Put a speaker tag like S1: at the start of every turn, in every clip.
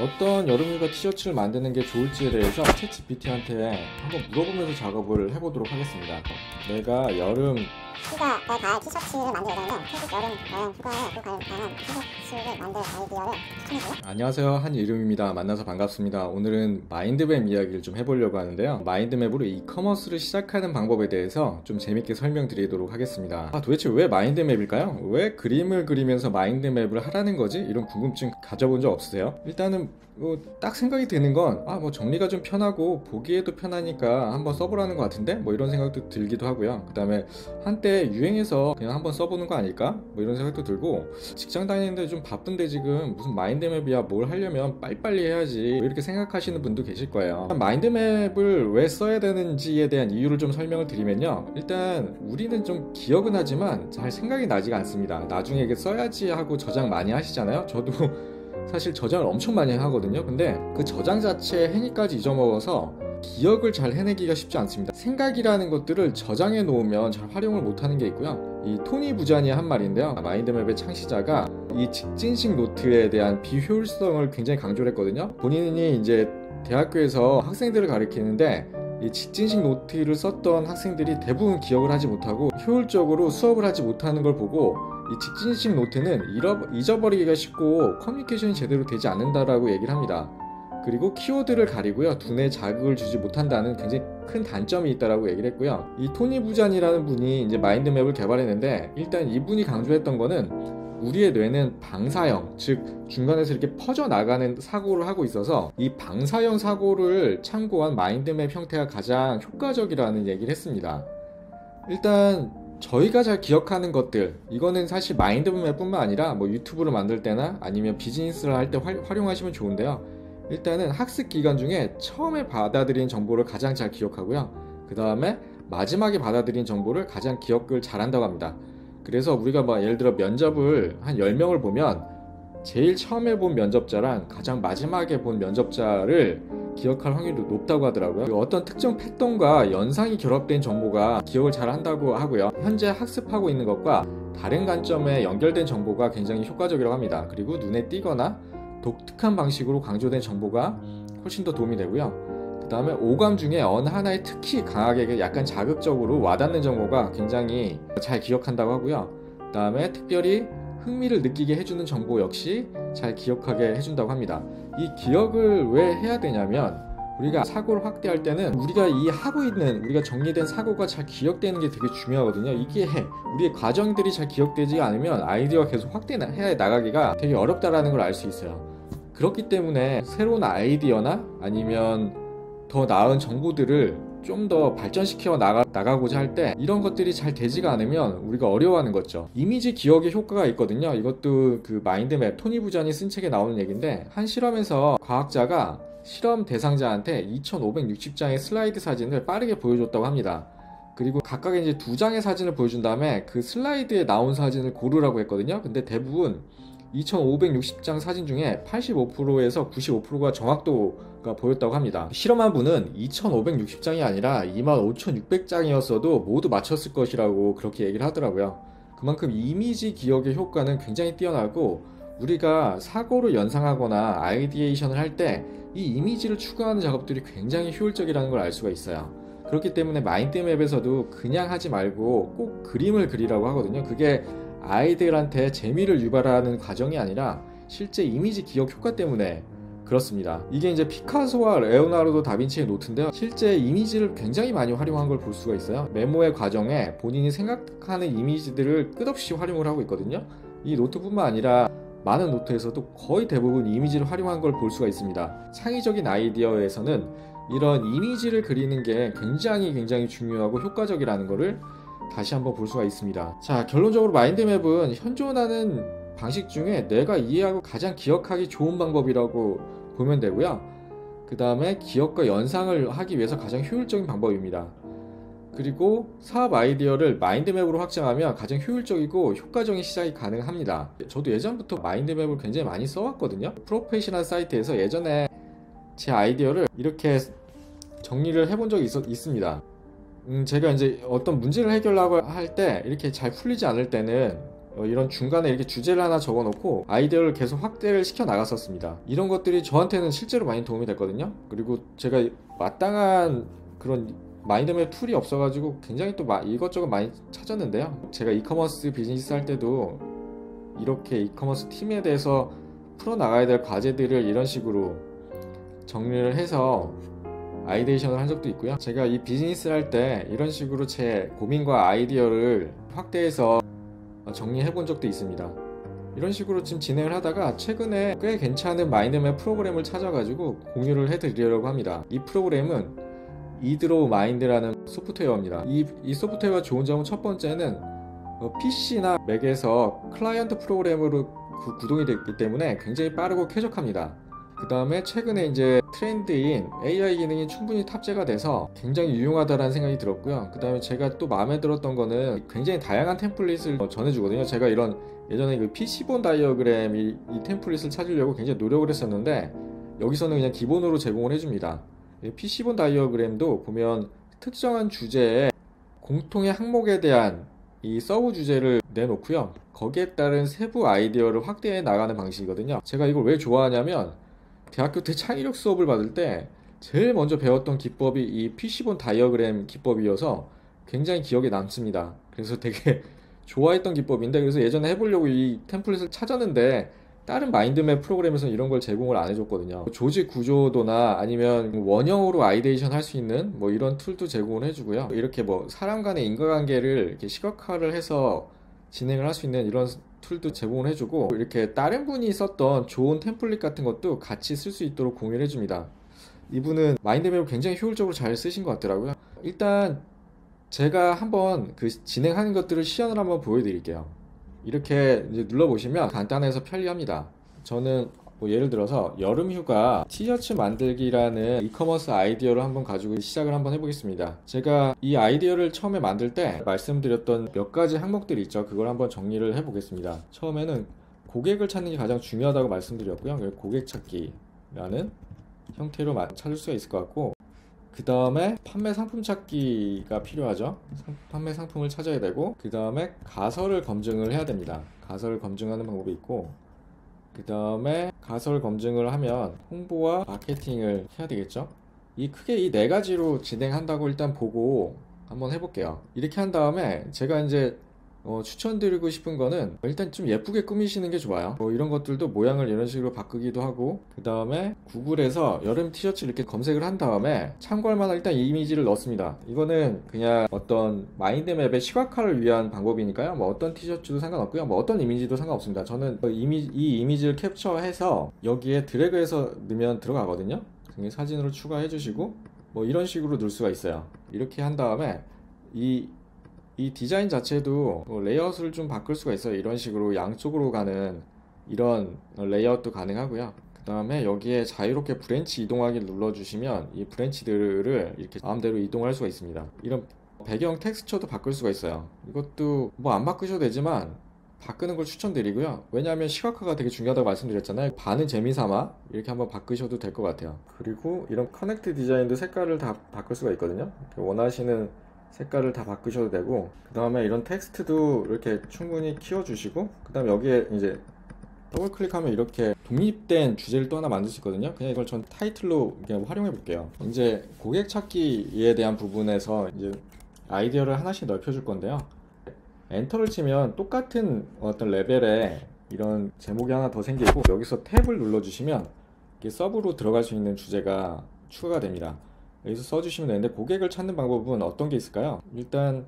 S1: 어떤 여름휴가 티셔츠를 만드는 게 좋을지에 대해서 챗GPT한테 한번 물어보면서 작업을 해보도록 하겠습니다. 내가 여름
S2: 휴가에 갈 티셔츠를 만들 예정이면 태국 여름 휴가에 꼭 갈 만한 티셔츠를 만들 아이디어를 추천해줘요.
S1: 안녕하세요, 한이름입니다. 만나서 반갑습니다. 오늘은 마인드맵 이야기를 좀 해보려고 하는데요. 마인드맵으로 이커머스를 시작하는 방법에 대해서 좀 재밌게 설명드리도록 하겠습니다. 도대체 왜 마인드맵일까요? 왜 그림을 그리면서 마인드맵을 하라는 거지? 이런 궁금증 가져본 적 없으세요? 일단은 딱 생각이 드는 건 정리가 좀 편하고 보기에도 편하니까 한번 써보라는 것 같은데? 이런 생각도 들기도 하고요. 그 다음에 한때 유행해서 그냥 한번 써보는 거 아닐까? 이런 생각도 들고, 직장 다니는데 좀 바쁜데 지금 무슨 마인드맵이야, 뭘 하려면 빨리빨리 해야지, 이렇게 생각하시는 분도 계실 거예요. 마인드맵을 왜 써야 되는지에 대한 이유를 좀 설명을 드리면요, 일단 우리는 좀 기억은 하지만 잘 생각이 나지가 않습니다. 나중에 이게 써야지 하고 저장 많이 하시잖아요. 저도 사실 저장을 엄청 많이 하거든요. 근데 그 저장 자체의 행위까지 잊어먹어서 기억을 잘 해내기가 쉽지 않습니다. 생각이라는 것들을 저장해 놓으면 잘 활용을 못하는 게 있고요. 이 토니 부자니의 한 말인데요, 마인드맵의 창시자가 이 직진식 노트에 대한 비효율성을 굉장히 강조를 했거든요. 본인이 이제 대학교에서 학생들을 가르치는데 이 직진식 노트를 썼던 학생들이 대부분 기억을 하지 못하고 효율적으로 수업을 하지 못하는 걸 보고, 이 직진식 노트는 잊어버리기가 쉽고 커뮤니케이션이 제대로 되지 않는다라고 얘기를 합니다. 그리고 키워드를 가리고요, 두뇌에 자극을 주지 못한다는 굉장히 큰 단점이 있다라고 얘기를 했고요. 이 토니 부잔이라는 분이 이제 마인드맵을 개발했는데, 일단 이분이 강조했던 거는 우리의 뇌는 방사형, 즉 중간에서 이렇게 퍼져나가는 사고를 하고 있어서 이 방사형 사고를 참고한 마인드맵 형태가 가장 효과적이라는 얘기를 했습니다. 일단 저희가 잘 기억하는 것들, 이거는 사실 마인드맵 뿐만 아니라 유튜브를 만들 때나 아니면 비즈니스를 할 때 활용하시면 좋은데요. 일단은 학습 기간 중에 처음에 받아들인 정보를 가장 잘 기억하고요, 그 다음에 마지막에 받아들인 정보를 가장 기억을 잘한다고 합니다. 그래서 우리가 예를 들어 면접을 한 10명을 보면 제일 처음에 본 면접자랑 가장 마지막에 본 면접자를 기억할 확률이 높다고 하더라고요. 어떤 특정 패턴과 연상이 결합된 정보가 기억을 잘 한다고 하고요. 현재 학습하고 있는 것과 다른 관점에 연결된 정보가 굉장히 효과적이라고 합니다. 그리고 눈에 띄거나 독특한 방식으로 강조된 정보가 훨씬 더 도움이 되고요. 그 다음에 오감 중에 어느 하나에 특히 강하게 약간 자극적으로 와닿는 정보가 굉장히 잘 기억한다고 하고요. 그 다음에 특별히 흥미를 느끼게 해주는 정보 역시 잘 기억하게 해준다고 합니다. 이 기억을 왜 해야 되냐면, 우리가 사고를 확대할 때는 우리가 우리가 정리된 사고가 잘 기억되는 게 되게 중요하거든요. 이게 우리의 과정들이 잘 기억되지 않으면 아이디어가 계속 확대해 나가기가 되게 어렵다라는 걸 알 수 있어요. 그렇기 때문에 새로운 아이디어나 아니면 더 나은 정보들을 좀 더 발전시켜 나가고자 할 때 이런 것들이 잘 되지가 않으면 우리가 어려워하는 거죠. 이미지 기억의 효과가 있거든요. 이것도 그 마인드맵 토니 부잔이 쓴 책에 나오는 얘기인데, 한 실험에서 과학자가 실험 대상자한테 2560장의 슬라이드 사진을 빠르게 보여줬다고 합니다. 그리고 각각 이제 2장의 사진을 보여준 다음에 그 슬라이드에 나온 사진을 고르라고 했거든요. 근데 대부분 2560장 사진 중에 85%에서 95%가 정확도가 보였다고 합니다. 실험한 분은 2560장이 아니라 25600장이었어도 모두 맞췄을 것이라고 그렇게 얘기를 하더라고요. 그만큼 이미지 기억의 효과는 굉장히 뛰어나고, 우리가 사고를 연상하거나 아이디에이션을 할 때 이 이미지를 추가하는 작업들이 굉장히 효율적이라는 걸 알 수가 있어요. 그렇기 때문에 마인드맵에서도 그냥 하지 말고 꼭 그림을 그리라고 하거든요. 그게 아이들한테 재미를 유발하는 과정이 아니라 실제 이미지 기억 효과 때문에 그렇습니다. 이게 이제 피카소와 레오나르도 다빈치의 노트인데요, 실제 이미지를 굉장히 많이 활용한 걸 볼 수가 있어요. 메모의 과정에 본인이 생각하는 이미지들을 끝없이 활용을 하고 있거든요. 이 노트뿐만 아니라 많은 노트에서도 거의 대부분 이미지를 활용한 걸 볼 수가 있습니다. 창의적인 아이디어에서는 이런 이미지를 그리는 게 굉장히 중요하고 효과적이라는 거를 다시 한번 볼 수가 있습니다. 자, 결론적으로 마인드맵은 현존하는 방식 중에 내가 이해하고 가장 기억하기 좋은 방법이라고 보면 되고요. 그 다음에 기억과 연상을 하기 위해서 가장 효율적인 방법입니다. 그리고 사업 아이디어를 마인드맵으로 확장하면 가장 효율적이고 효과적인 시작이 가능합니다. 저도 예전부터 마인드맵을 굉장히 많이 써왔거든요. 프로페셔널 사이트에서 예전에 제 아이디어를 이렇게 정리를 해본 적이 있습니다. 제가 이제 어떤 문제를 해결하고 할 때 이렇게 잘 풀리지 않을 때는 이런 중간에 이렇게 주제를 하나 적어놓고 아이디어를 계속 확대를 시켜 나갔었습니다. 이런 것들이 저한테는 실제로 많이 도움이 됐거든요. 그리고 제가 마땅한 그런 마인드맵 툴이 없어가지고 굉장히 또 이것저것 많이 찾았는데요. 제가 이커머스 비즈니스 할 때도 이렇게 이커머스 팀에 대해서 풀어나가야 될 과제들을 이런 식으로 정리를 해서 아이데이션을 한 적도 있고요. 제가 이 비즈니스를 할 때 이런 식으로 제 고민과 아이디어를 확대해서 정리해 본 적도 있습니다. 이런 식으로 지금 진행을 하다가 최근에 꽤 괜찮은 마인드맵 프로그램을 찾아가지고 공유를 해드리려고 합니다. 이 프로그램은 이드로우 마인드라는 소프트웨어입니다. 이 소프트웨어가 좋은 점은 첫 번째는 PC나 맥에서 클라이언트 프로그램으로 구동이 되기 때문에 굉장히 빠르고 쾌적합니다. 그 다음에 최근에 이제 트렌드인 AI 기능이 충분히 탑재가 돼서 굉장히 유용하다는 생각이 들었고요. 그 다음에 제가 또 마음에 들었던 거는 굉장히 다양한 템플릿을 전해주거든요. 제가 이런 예전에 그 PC본 다이어그램 이 템플릿을 찾으려고 굉장히 노력을 했었는데 여기서는 그냥 기본으로 제공을 해줍니다. PC본 다이어그램도 보면 특정한 주제에 공통의 항목에 대한 이 서브 주제를 내놓고요. 거기에 따른 세부 아이디어를 확대해 나가는 방식이거든요. 제가 이걸 왜 좋아하냐면 대학교 때 창의력 수업을 받을 때 제일 먼저 배웠던 기법이 이 PC본 다이어그램 기법이어서 굉장히 기억에 남습니다. 그래서 되게 좋아했던 기법인데 그래서 예전에 해보려고 이 템플릿을 찾았는데 다른 마인드맵 프로그램에서는 이런 걸 제공을 안 해줬거든요. 조직 구조도나 아니면 원형으로 아이데이션 할 수 있는 뭐 이런 툴도 제공을 해주고요. 이렇게 뭐 사람 간의 인과관계를 이렇게 시각화를 해서 진행을 할 수 있는 이런 툴도 제공을 해주고 이렇게 다른 분이 썼던 좋은 템플릿 같은 것도 같이 쓸 수 있도록 공유를 해줍니다. 이분은 마인드맵을 굉장히 효율적으로 잘 쓰신 것 같더라고요. 일단 제가 한번 그 진행하는 것들을 시연을 한번 보여드릴게요. 이렇게 이제 눌러보시면 간단해서 편리합니다. 저는 뭐 예를 들어서 여름휴가 티셔츠 만들기라는 이커머스 아이디어를 한번 가지고 시작을 한번 해보겠습니다. 제가 이 아이디어를 처음에 만들 때 말씀드렸던 몇 가지 항목들이 있죠. 그걸 한번 정리를 해보겠습니다. 처음에는 고객을 찾는 게 가장 중요하다고 말씀드렸고요. 고객 찾기라는 형태로 찾을 수가 있을 것 같고, 그 다음에 판매 상품 찾기가 필요하죠. 판매 상품을 찾아야 되고, 그 다음에 가설을 검증을 해야 됩니다. 가설을 검증하는 방법이 있고, 그 다음에 가설 검증을 하면 홍보와 마케팅을 해야 되겠죠. 크게 이 네 가지로 진행한다고 일단 보고 한번 해볼게요. 이렇게 한 다음에 제가 이제 추천드리고 싶은 거는 일단 좀 예쁘게 꾸미시는 게 좋아요. 이런 것들도 모양을 이런 식으로 바꾸기도 하고, 그 다음에 구글에서 여름 티셔츠 이렇게 검색을 한 다음에 참고할 만한 일단 이미지를 넣습니다. 이거는 그냥 어떤 마인드맵의 시각화를 위한 방법이니까요. 뭐 어떤 티셔츠도 상관없고요. 뭐 어떤 이미지도 상관없습니다. 저는 이 이미지를 캡처해서 여기에 드래그해서 넣으면 들어가거든요. 사진으로 추가해 주시고 뭐 이런 식으로 넣을 수가 있어요. 이렇게 한 다음에 이 디자인 자체도 레이아웃을 좀 바꿀 수가 있어요. 이런 식으로 양쪽으로 가는 이런 레이아웃도 가능하고요. 그 다음에 여기에 자유롭게 브랜치 이동하기를 눌러주시면 이 브랜치들을 이렇게 마음대로 이동할 수가 있습니다. 이런 배경 텍스처도 바꿀 수가 있어요. 이것도 뭐 안 바꾸셔도 되지만 바꾸는 걸 추천드리고요. 왜냐하면 시각화가 되게 중요하다고 말씀드렸잖아요. 반은 재미삼아 이렇게 한번 바꾸셔도 될 것 같아요. 그리고 이런 커넥트 디자인도 색깔을 다 바꿀 수가 있거든요. 원하시는 색깔을 다 바꾸셔도 되고, 그 다음에 이런 텍스트도 이렇게 충분히 키워주시고, 그 다음에 여기에 이제 더블 클릭하면 이렇게 독립된 주제를 또 하나 만들 수 있거든요. 그냥 이걸 전 타이틀로 그냥 활용해 볼게요. 이제 고객 찾기에 대한 부분에서 이제 아이디어를 하나씩 넓혀줄 건데요. 엔터를 치면 똑같은 어떤 레벨에 이런 제목이 하나 더 생기고, 여기서 탭을 눌러주시면 이게 서브로 들어갈 수 있는 주제가 추가가 됩니다. 여기서 써주시면 되는데, 고객을 찾는 방법은 어떤 게 있을까요? 일단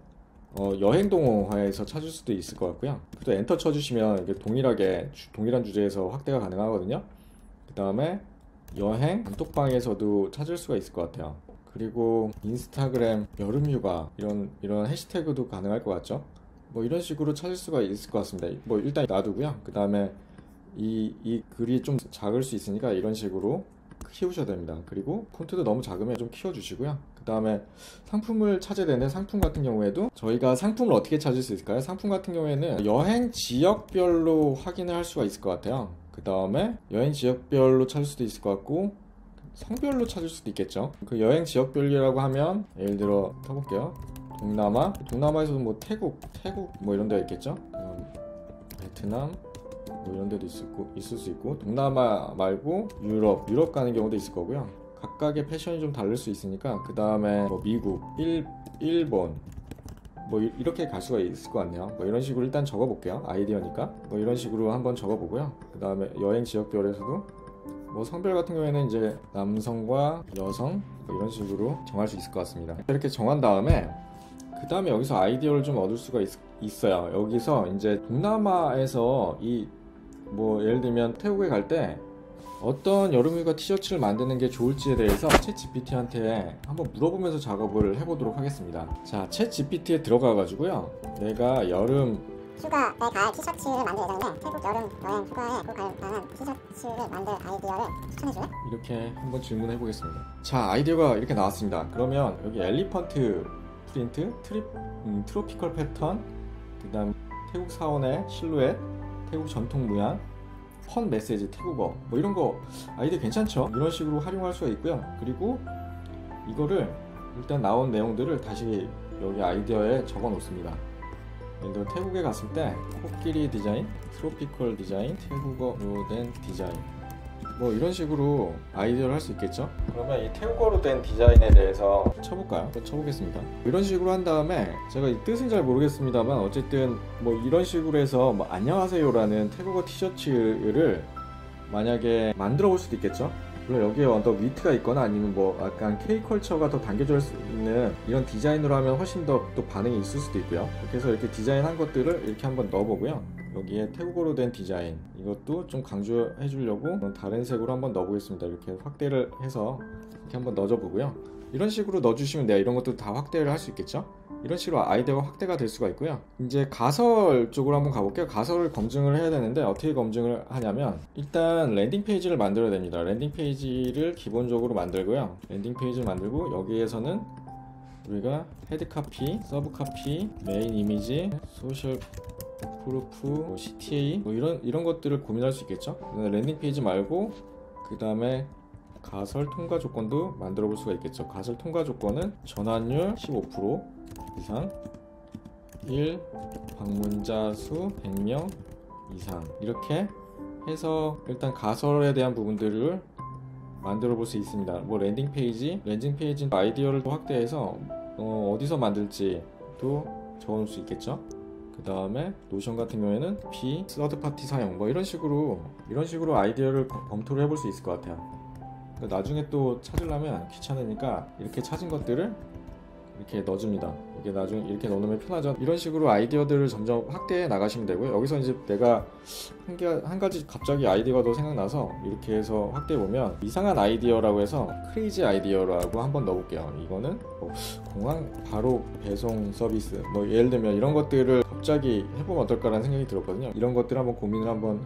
S1: 여행 동호회에서 찾을 수도 있을 것 같고요. 또 엔터 쳐주시면 이게 동일한 주제에서 확대가 가능하거든요. 그 다음에 여행 단톡방에서도 찾을 수가 있을 것 같아요. 그리고 인스타그램 여름휴가 이런 해시태그도 가능할 것 같죠? 뭐 이런 식으로 찾을 수가 있을 것 같습니다. 뭐 일단 놔두고요. 그 다음에 이 글이 좀 작을 수 있으니까 이런 식으로 키우셔야 됩니다. 그리고 폰트도 너무 작으면 좀 키워주시고요. 그 다음에 상품을 찾아야 되는데, 상품 같은 경우에도 저희가 상품을 어떻게 찾을 수 있을까요? 상품 같은 경우에는 여행 지역별로 확인을 할 수가 있을 것 같아요. 그 다음에 여행 지역별로 찾을 수도 있을 것 같고, 성별로 찾을 수도 있겠죠. 그 여행 지역별이라고 하면 예를 들어 써볼게요. 동남아에서도 뭐 태국 뭐 이런 데가 있겠죠. 베트남 뭐 이런 데도 있을 수 있고, 동남아 말고 유럽 가는 경우도 있을 거고요. 각각의 패션이 좀 다를 수 있으니까, 그 다음에 뭐 미국, 일본 뭐 이렇게 갈 수가 있을 것 같네요. 뭐 이런 식으로 일단 적어 볼게요. 아이디어니까 뭐 이런 식으로 한번 적어 보고요. 그 다음에 여행 지역별에서도 뭐 성별 같은 경우에는 이제 남성과 여성 뭐 이런 식으로 정할 수 있을 것 같습니다. 이렇게 정한 다음에 그 다음에 여기서 아이디어를 좀 얻을 수가 있어요. 여기서 이제 동남아에서 이 뭐 예를 들면 태국에 갈 때 어떤 여름휴가 티셔츠를 만드는 게 좋을지에 대해서 챗 GPT한테 한번 물어보면서 작업을 해보도록 하겠습니다. 자, 챗 GPT에 들어가 가지고요, 내가 여름
S2: 휴가에 갈 티셔츠를 만들 예정인데 태국 여름 여행 휴가에 꼭 갈 만한 티셔츠를 만들 아이디어를 추천해줄래?
S1: 이렇게 한번 질문해 보겠습니다. 자, 아이디어가 이렇게 나왔습니다. 그러면 여기 엘리펀트 프린트, 트로피컬 패턴, 그 다음 태국 사원의 실루엣, 태국 전통 무양, 펀 메시지 태국어 뭐 이런 거 아이디어 괜찮죠? 이런 식으로 활용할 수가 있고요. 그리고 이거를 일단 나온 내용들을 다시 여기 아이디어에 적어 놓습니다. 예를 들어 태국에 갔을 때 코끼리 디자인, 트로피컬 디자인, 태국어로 된 디자인 뭐 이런 식으로 아이디어를 할 수 있겠죠? 그러면 이 태국어로 된 디자인에 대해서 쳐볼까요? 쳐보겠습니다. 이런 식으로 한 다음에 제가 이 뜻은 잘 모르겠습니다만 어쨌든 뭐 이런 식으로 해서 뭐 안녕하세요라는 태국어 티셔츠를 만약에 만들어 볼 수도 있겠죠? 물론 여기에 언더 위트가 있거나 아니면 뭐 약간 K컬처가 더 담겨져 있는 이런 디자인으로 하면 훨씬 더 또 반응이 있을 수도 있고요. 그래서 이렇게 디자인한 것들을 이렇게 한번 넣어보고요. 여기에 태국어로 된 디자인 이것도 좀 강조해 주려고 다른 색으로 한번 넣어보겠습니다. 이렇게 확대를 해서 이렇게 한번 넣어줘보고요. 이런 식으로 넣어주시면 내가 이런 것도 다 확대를 할 수 있겠죠? 이런 식으로 아이디어가 확대가 될 수가 있고요. 이제 가설 쪽으로 한번 가볼게요. 가설을 검증을 해야 되는데 어떻게 검증을 하냐면 일단 랜딩 페이지를 만들어야 됩니다. 랜딩 페이지를 기본적으로 만들고요. 랜딩 페이지를 만들고 여기에서는 우리가 헤드 카피, 서브 카피, 메인 이미지, 소셜 프루프, CTA 뭐 이런 것들을 고민할 수 있겠죠. 랜딩 페이지 말고 그 다음에 가설 통과 조건도 만들어 볼 수가 있겠죠. 가설 통과 조건은 전환율 15% 이상, 1 방문자 수 100명 이상 이렇게 해서 일단 가설에 대한 부분들을 만들어 볼 수 있습니다. 뭐 랜딩 페이지 아이디어를 확대해서 어디서 만들지도 적어놓을 수 있겠죠. 그 다음에 노션 같은 경우에는 서드 파티 사용 뭐 이런 식으로 아이디어를 검토를 해볼 수 있을 것 같아요. 나중에 또 찾으려면 귀찮으니까 이렇게 찾은 것들을 이렇게 넣어줍니다. 이게 나중에 이렇게 넣으면 편하죠. 이런 식으로 아이디어들을 점점 확대해 나가시면 되고요. 여기서 이제 내가 한 가지 갑자기 아이디어가 더 생각나서 이렇게 해서 확대해 보면 이상한 아이디어라고 해서 크레이지 아이디어라고 한번 넣어볼게요. 이거는 뭐 공항 바로 배송 서비스 뭐 예를 들면 이런 것들을 갑자기 해보면 어떨까라는 생각이 들었거든요. 이런 것들 한번 고민을 한번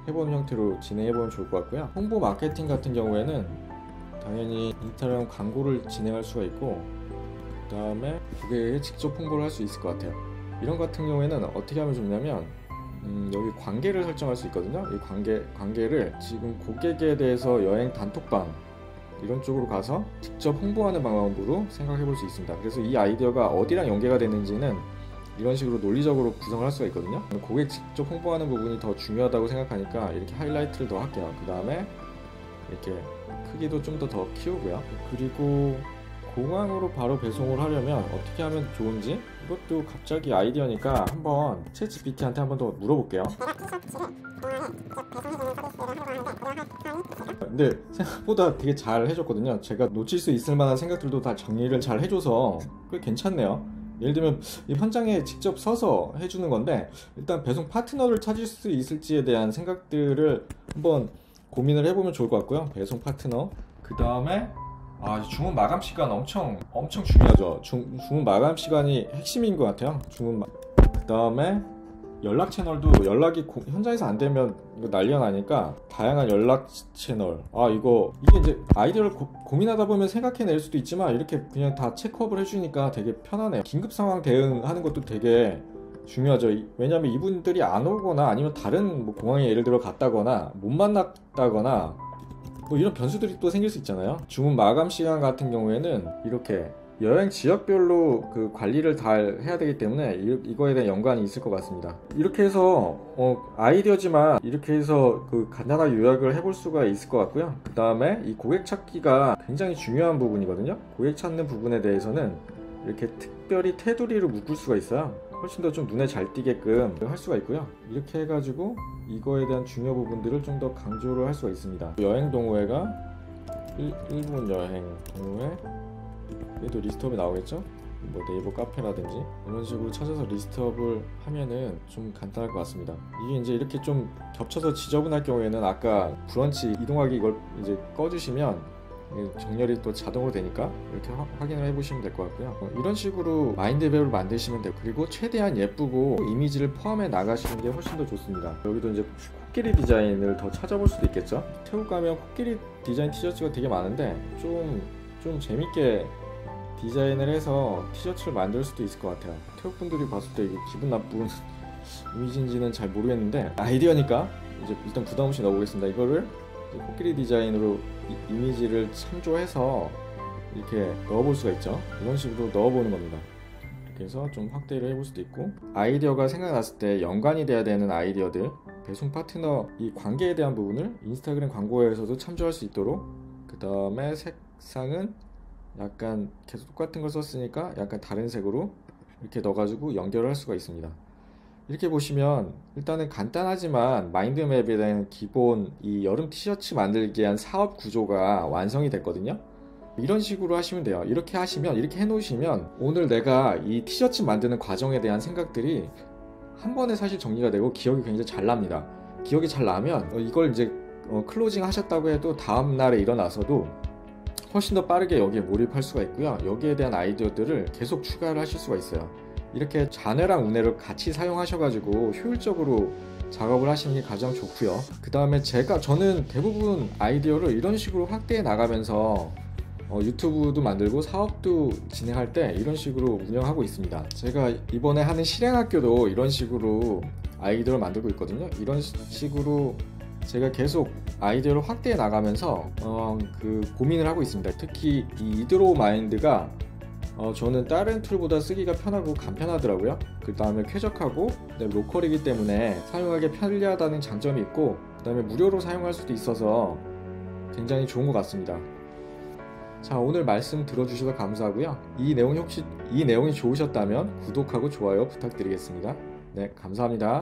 S1: 해보는 형태로 진행해보면 좋을 것 같고요. 홍보 마케팅 같은 경우에는 당연히 인스타그램 광고를 진행할 수가 있고 그 다음에 고객에게 직접 홍보를 할 수 있을 것 같아요. 이런 같은 경우에는 어떻게 하면 좋냐면 여기 관계를 설정할 수 있거든요. 이 관계를 지금 고객에 대해서 여행 단톡방 이런 쪽으로 가서 직접 홍보하는 방법으로 생각해 볼 수 있습니다. 그래서 이 아이디어가 어디랑 연계가 되는지는 이런 식으로 논리적으로 구성을 할 수가 있거든요. 고객 직접 홍보하는 부분이 더 중요하다고 생각하니까 이렇게 하이라이트를 더 할게요. 그 다음에 이렇게 크기도 좀 더 키우고요. 그리고 공항으로 바로 배송을 하려면 어떻게 하면 좋은지 이것도 갑자기 아이디어니까 한번 챗 GPT한테 한번 더 물어볼게요. 근데 생각보다 되게 잘 해줬거든요. 제가 놓칠 수 있을 만한 생각들도 다 정리를 잘 해줘서 꽤 괜찮네요. 예를 들면 이 현장에 직접 서서 해주는 건데 일단 배송 파트너를 찾을 수 있을지에 대한 생각들을 한번 고민을 해보면 좋을 것 같고요. 배송 파트너 그 다음에 주문 마감 시간 엄청 중요하죠. 주문 마감 시간이 핵심인 것 같아요. 그 다음에 연락 채널도 연락이 현장에서 안 되면 이거 난리가 나니까 다양한 연락 채널 이게 이제 아이디어를 고민하다 보면 생각해낼 수도 있지만 이렇게 그냥 다 체크업을 해주니까 되게 편하네요. 긴급 상황 대응하는 것도 되게 중요하죠. 왜냐면 이분들이 안 오거나 아니면 다른 뭐 공항에 예를 들어 갔다거나 못 만났다거나 뭐 이런 변수들이 또 생길 수 있잖아요. 주문 마감 시간 같은 경우에는 이렇게 여행 지역별로 그 관리를 잘 해야 되기 때문에 이거에 대한 연관이 있을 것 같습니다. 이렇게 해서 아이디어지만 이렇게 해서 그 간단하게 요약을 해볼 수가 있을 것 같고요. 그 다음에 이 고객 찾기가 굉장히 중요한 부분이거든요. 고객 찾는 부분에 대해서는 이렇게 특별히 테두리로 묶을 수가 있어요. 훨씬 더 좀 눈에 잘 띄게끔 할 수가 있고요. 이렇게 해가지고 이거에 대한 중요 부분들을 좀 더 강조를 할 수가 있습니다. 여행 동호회가 일본 여행 동호회, 얘도 리스트업에 나오겠죠? 뭐 네이버 카페라든지 이런 식으로 찾아서 리스트업을 하면은 좀 간단할 것 같습니다. 이게 이제 이렇게 좀 겹쳐서 지저분할 경우에는 아까 브런치 이동하기 이걸 이제 꺼주시면 정렬이 또 자동으로 되니까 이렇게 확인을 해보시면 될 것 같고요. 이런 식으로 마인드맵을 만드시면 되고, 그리고 최대한 예쁘고 이미지를 포함해 나가시는 게 훨씬 더 좋습니다. 여기도 이제 코끼리 디자인을 더 찾아볼 수도 있겠죠. 태국 가면 코끼리 디자인 티셔츠가 되게 많은데 좀 재밌게 디자인을 해서 티셔츠를 만들 수도 있을 것 같아요. 태국 분들이 봤을 때 이게 기분 나쁜 이미지인지는 잘 모르겠는데 아이디어니까 이제 일단 부담 없이 넣어보겠습니다. 이거를 코끼리 디자인으로 이미지를 참조해서 이렇게 넣어볼 수가 있죠. 이런 식으로 넣어보는 겁니다. 이렇게 해서 좀 확대를 해볼 수도 있고, 아이디어가 생각났을 때 연관이 돼야 되는 아이디어들, 배송 파트너 이 관계에 대한 부분을 인스타그램 광고에서도 참조할 수 있도록, 그 다음에 색상은 약간 계속 똑같은 걸 썼으니까 약간 다른 색으로 이렇게 넣어가지고 연결을 할 수가 있습니다. 이렇게 보시면 일단은 간단하지만 마인드맵에 대한 기본 이 여름 티셔츠 만들기 위한 사업 구조가 완성이 됐거든요. 이런 식으로 하시면 돼요. 이렇게 하시면, 이렇게 해놓으시면 오늘 내가 이 티셔츠 만드는 과정에 대한 생각들이 한 번에 사실 정리가 되고 기억이 굉장히 잘 납니다. 기억이 잘 나면 이걸 이제 클로징 하셨다고 해도 다음 날에 일어나서도 훨씬 더 빠르게 여기에 몰입할 수가 있고요. 여기에 대한 아이디어들을 계속 추가를 하실 수가 있어요. 이렇게 잔해랑 운해를 같이 사용하셔가지고 효율적으로 작업을 하시는 게 가장 좋고요. 그 다음에 저는 대부분 아이디어를 이런 식으로 확대해 나가면서 유튜브도 만들고 사업도 진행할 때 이런 식으로 운영하고 있습니다. 제가 이번에 하는 실행학교도 이런 식으로 아이디어를 만들고 있거든요. 이런 식으로 제가 계속 아이디어를 확대해 나가면서 그 고민을 하고 있습니다. 특히 이 이드로우 마인드가 저는 다른 툴보다 쓰기가 편하고 간편하더라고요. 그 다음에 쾌적하고 로컬이기 때문에 사용하기 편리하다는 장점이 있고, 그 다음에 무료로 사용할 수도 있어서 굉장히 좋은 것 같습니다. 자, 오늘 말씀 들어주셔서 감사하고요. 이 내용이 좋으셨다면 구독하고 좋아요 부탁드리겠습니다. 네, 감사합니다.